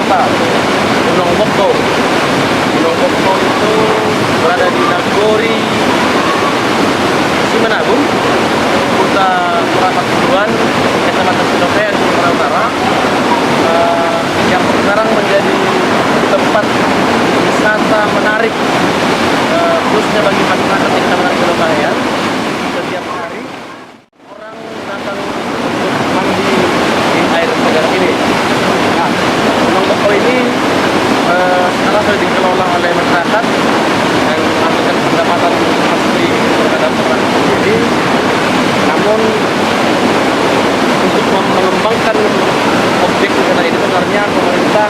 wisata Gunung Bokto. Gunung Bokto itu berada di Nagori, Simanabung, Kota Purwakarta, Kecamatan Sidokayan, Sumatera Utara, yang sekarang menjadi tempat wisata menarik, khususnya bagi masyarakat di Kecamatan Sidokayan. Setiap hari orang datang untuk mandi di air segar ini. Nah, Gunung Bokto ini sekarang sudah dikelola oleh masyarakat dan menghasilkan pendapatan pasti terhadap orang sendiri. Namun untuk mengembangkan objek wisata ini sebenarnya pemerintah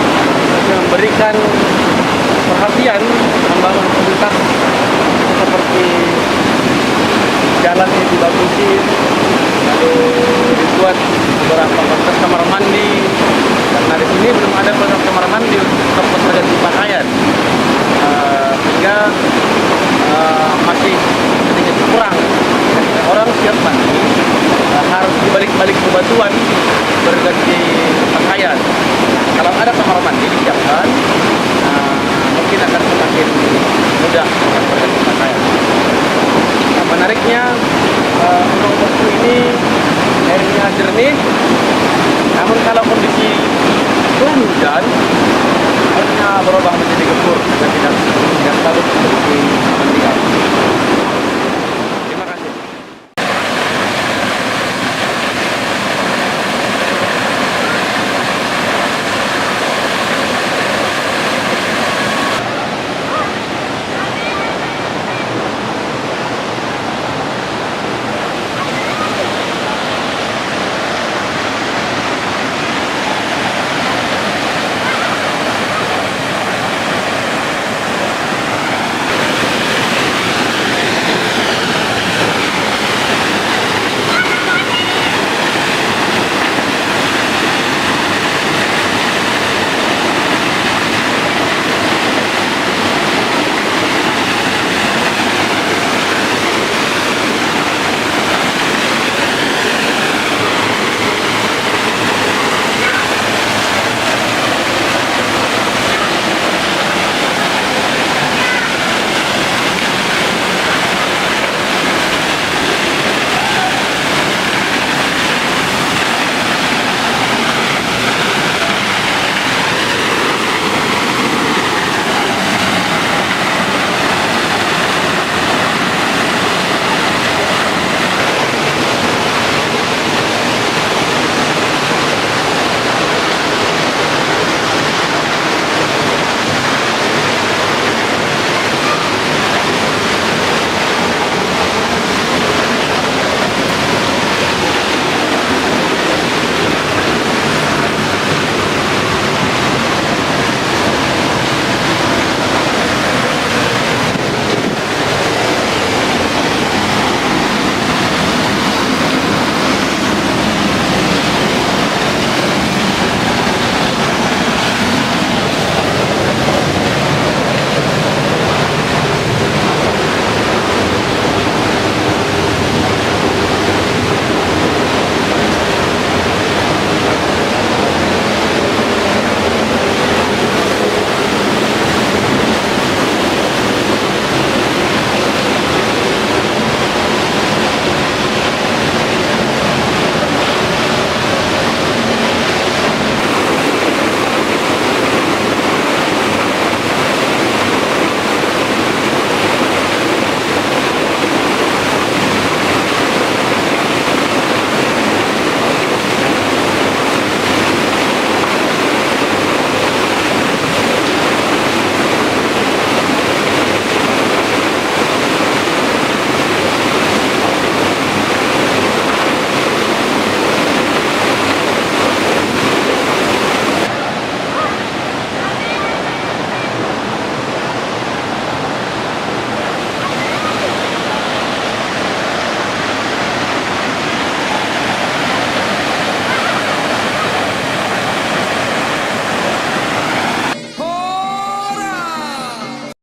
memberikan perhatian membangun fasilitas seperti jalan yang dibagusin, lalu dibuat beberapa fasilitas kamar mandi, karena di sini belum ada fasilitas kamar mandi untuk tempat berganti pakaian, sehingga masih sedikit kurang. Ketika orang siap mandi, harus dibalik-balik bebatuan berganti pakaian. Kalau ada kamar mandi disiapkan, mungkin akan semakin mudah berganti pakaian. Nah, menariknya Gunung Bokto ini airnya jernih, namun kalau kondisi hujan airnya berubah menjadi gembur dan tidak bagus untuk dimandikan.